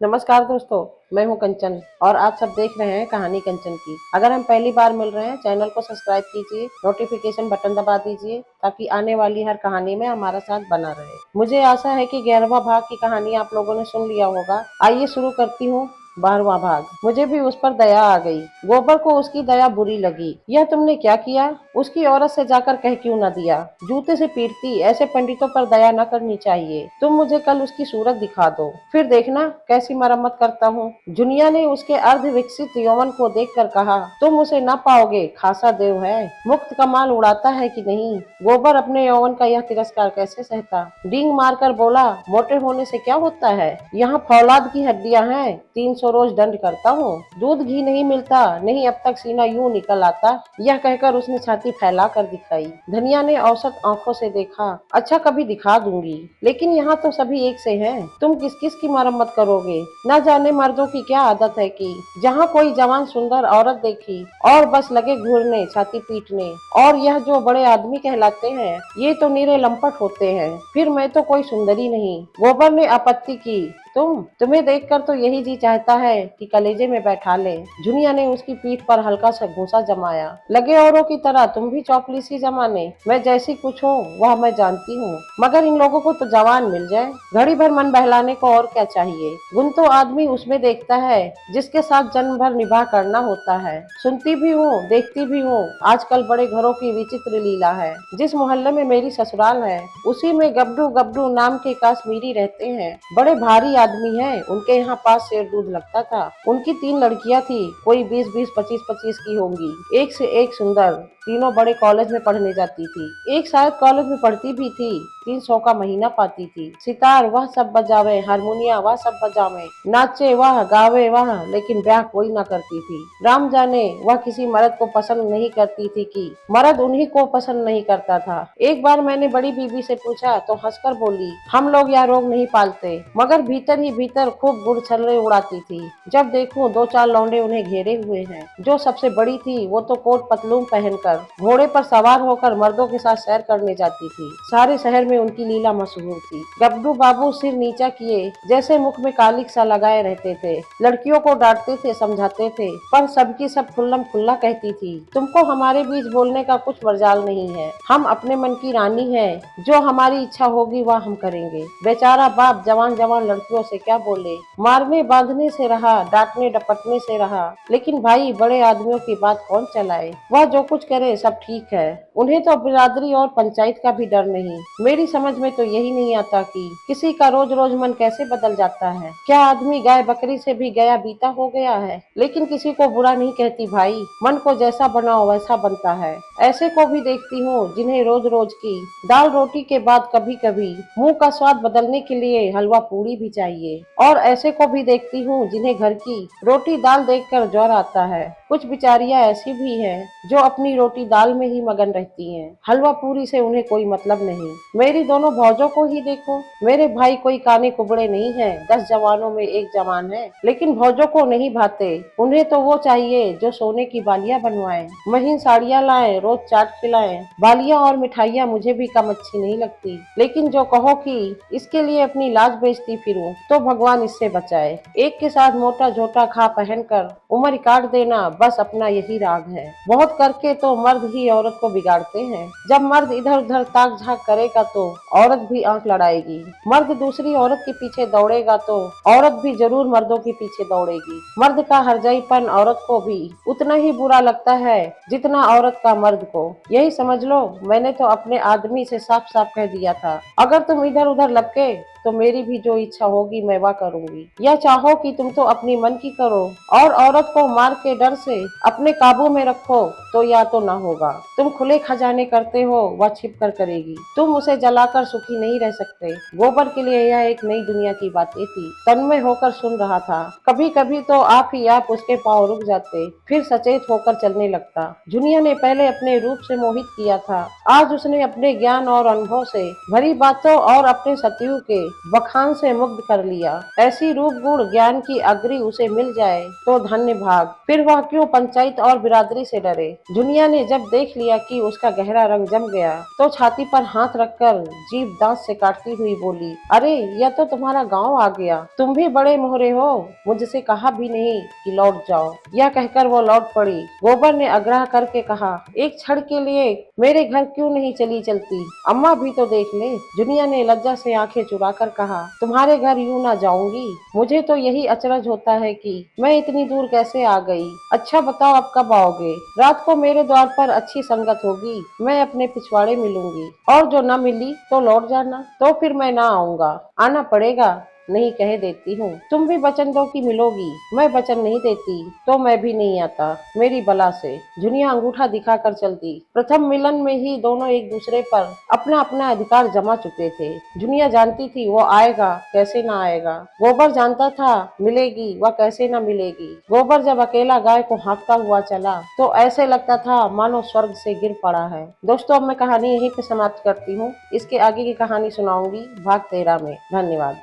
नमस्कार दोस्तों, मैं हूं कंचन और आप सब देख रहे हैं कहानी कंचन की। अगर हम पहली बार मिल रहे हैं, चैनल को सब्सक्राइब कीजिए, नोटिफिकेशन बटन दबा दीजिए ताकि आने वाली हर कहानी में हमारा साथ बना रहे। मुझे आशा है कि 11वां भाग की कहानी आप लोगों ने सुन लिया होगा। आइए शुरू करती हूँ 12वां भाग। मुझे भी उस पर दया आ गई। गोबर को उसकी दया बुरी लगी। यह तुमने क्या किया? उसकी औरत से जाकर कह क्यों न दिया? जूते से पीटती। ऐसे पंडितों पर दया न करनी चाहिए। तुम मुझे कल उसकी सूरत दिखा दो, फिर देखना कैसी मरम्मत करता हूँ। जुनिया ने उसके अर्ध विकसित यौवन को देखकर कहा, तुम उसे न पाओगे, खासा देव है, मुक्त कमाल उड़ाता है कि नहीं। गोबर अपने यौवन का यह तिरस्कार कैसे सहता। डींग मारकर बोला, मोटे होने से क्या होता है? यहाँ फौलाद की हड्डियां हैं, 300 रोज दंड करता हूँ। दूध घी नहीं मिलता, नहीं अब तक सीना यूं निकल आता। यह कहकर उसने छाती फैला कर दिखाई। धनिया ने औसत आंखों से देखा। अच्छा, कभी दिखा दूंगी, लेकिन यहाँ तो सभी एक से हैं। तुम किस किस की मरम्मत करोगे? न जाने मर्दों की क्या आदत है कि जहाँ कोई जवान सुंदर औरत देखी और बस लगे घूरने, छाती पीटने। और यह जो बड़े आदमी कहलाते हैं, ये तो निरे लंपट होते हैं। फिर मैं तो कोई सुंदरी नहीं। गोबर ने आपत्ति की। तुम्हें देखकर तो यही जी चाहता है कि कलेजे में बैठा ले। जुनिया ने उसकी पीठ पर हल्का सा घूंसा जमाया। लगे औरों की तरह तुम भी चौपली सी जमाने। मैं जैसी कुछ हूँ वह मैं जानती हूँ, मगर इन लोगों को तो जवान मिल जाए, घड़ी भर मन बहलाने को और क्या चाहिए। गुण तो आदमी उसमें देखता है जिसके साथ जन्म भर निभाह करना होता है। सुनती भी हूँ, देखती भी हूँ, आजकल बड़े घरों की विचित्र लीला है। जिस मोहल्ले में मेरी ससुराल है, उसी में गबडू गबडू नाम के काश्मीरी रहते हैं। बड़े भारी आदमी हैं। उनके यहाँ 5 सेर दूध लगता था। उनकी 3 लड़कियां थी, कोई 20-20, 25-25 की होंगी, एक से एक सुंदर। तीनों बड़े कॉलेज में पढ़ने जाती थी। एक शायद कॉलेज में पढ़ती भी थी। 300 का महीना पाती थी। सितार वह सब बजावे, हारमोनिया वह सब बजावे, नाचे वह, गावे वह, लेकिन ब्याह कोई ना करती थी। राम जाने वह किसी मर्द को पसंद नहीं करती थी कि मर्द उन्हीं को पसंद नहीं करता था। एक बार मैंने बड़ी बीबी से पूछा तो हंसकर बोली, हम लोग यह रोग नहीं पालते, मगर भीतर ही भीतर खूब गुड़ छल्ले उड़ाती थी। जब देखूं 2-4 लौंडे उन्हें घेरे हुए हैं। जो सबसे बड़ी थी वो तो कोट पतलून पहनकर घोड़े पर सवार होकर मर्दों के साथ सैर करने जाती थी। सारे शहर में उनकी लीला मशहूर थी। गब्बू बाबू सिर नीचा किए जैसे मुख में कालिक सा लगाए रहते थे। लड़कियों को डांटते थे, समझाते थे, पर सबकी सब खुल्लम खुल्ला कहती थी, तुमको हमारे बीच बोलने का कुछ मजाल नहीं है। हम अपने मन की रानी हैं, जो हमारी इच्छा होगी वह हम करेंगे। बेचारा बाप जवान जवान लड़कियों से क्या बोले। मारने बांधने से रहा, डांटने डपटने से रहा, लेकिन भाई बड़े आदमियों की बात कौन चलाए। वह जो कुछ करे सब ठीक है। उन्हें तो बिरादरी और पंचायत का भी डर नहीं। मेरी समझ में तो यही नहीं आता कि किसी का रोज रोज मन कैसे बदल जाता है। क्या आदमी गाय बकरी से भी गया बीता हो गया है? लेकिन किसी को बुरा नहीं कहती भाई, मन को जैसा बनाओ वैसा बनता है। ऐसे को भी देखती हूँ जिन्हें रोज रोज की दाल रोटी के बाद कभी कभी मुंह का स्वाद बदलने के लिए हलवा पूड़ी भी चाहिए। और ऐसे को भी देखती हूँ जिन्हें घर की रोटी दाल देखकर ज्वर आता है। कुछ बिचारियां ऐसी भी हैं जो अपनी रोटी दाल में ही मगन रहती हैं। हलवा पूरी से उन्हें कोई मतलब नहीं। मेरी दोनों भौजों को ही देखो। मेरे भाई कोई काने कुबड़े नहीं है, 10 जवानों में एक जवान है, लेकिन भौजों को नहीं भाते। उन्हें तो वो चाहिए जो सोने की बालियां बनवाए, महीन साड़ियां लाए, रोज चाट खिलाए। बालियां और मिठाइयां मुझे भी कम अच्छी नहीं लगती, लेकिन जो कहो कि इसके लिए अपनी लाज बेचती फिरूं, तो भगवान इससे बचाए। एक के साथ मोटा झोटा खा पहनकर उम्र काट देना बस अपना यही राग है। बहुत करके तो मर्द ही औरत को बिगाड़ते हैं। जब मर्द इधर उधर ताक झाक करेगा तो औरत भी आंख लड़ाएगी। मर्द दूसरी औरत के पीछे दौड़ेगा तो औरत भी जरूर मर्दों के पीछे दौड़ेगी। मर्द का हरजाईपन औरत को भी उतना ही बुरा लगता है जितना औरत का मर्द को। यही समझ लो, मैंने तो अपने आदमी से साफ साफ कह दिया था, अगर तुम इधर उधर लपके तो मेरी भी जो इच्छा होगी मैं वह करूंगी। या चाहो कि तुम तो अपनी मन की करो और औरत को मार के डर से अपने काबू में रखो, तो या तो ना होगा। तुम खुले खजाने करते हो, वह छिप कर करेगी। तुम उसे जलाकर सुखी नहीं रह सकते। गोबर के लिए यह एक नई दुनिया की बातें थी। तन्मय होकर सुन रहा था। कभी कभी तो आप ही आप उसके पांव रुक जाते, फिर सचेत होकर चलने लगता। जुनिया ने पहले अपने रूप से मोहित किया था, आज उसने अपने ज्ञान और अनुभव से भरी बातों और अपने सतयु के बखान से मुग्ध कर लिया। ऐसी रूप गुण ज्ञान की अग्री उसे मिल जाए तो धन्य भाग। फिर वह क्यों पंचायत और बिरादरी से डरे। दुनिया ने जब देख लिया कि उसका गहरा रंग जम गया तो छाती पर हाथ रखकर जीभ दांत से काटती हुई बोली, अरे यह तो तुम्हारा गांव आ गया। तुम भी बड़े मोहरे हो, मुझसे कहा भी नहीं कि लौट जाओ। यह कहकर वो लौट पड़ी। गोबर ने आग्रह करके कहा, एक क्षण के लिए मेरे घर क्यों नहीं चलती? अम्मा भी तो देख ले। जुनिया ने लज्जा से आंखें चुराकर कहा, तुम्हारे घर यूं ना जाऊंगी। मुझे तो यही अचरज होता है कि मैं इतनी दूर कैसे आ गई। अच्छा बताओ अब कब आओगे? रात को मेरे द्वार पर अच्छी संगत होगी, मैं अपने पिछवाड़े मिलूंगी, और जो न मिली तो लौट जाना। तो फिर मैं ना आऊंगा। आना पड़ेगा, नहीं कह देती हूँ। तुम भी वचन दो कि मिलोगी। मैं वचन नहीं देती तो मैं भी नहीं आता, मेरी बला से। जुनिया अंगूठा दिखाकर चल दी। प्रथम मिलन में ही दोनों एक दूसरे पर अपना अपना अधिकार जमा चुके थे। जुनिया जानती थी वो आएगा, कैसे ना आएगा। गोबर जानता था मिलेगी, वह कैसे ना मिलेगी। गोबर जब अकेला गाय को हाँकता हुआ चला तो ऐसे लगता था मानो स्वर्ग से गिर पड़ा है। दोस्तों, अब मैं कहानी यहीं पे समाप्त करती हूँ। इसके आगे की कहानी सुनाऊंगी भाग 13 में। धन्यवाद।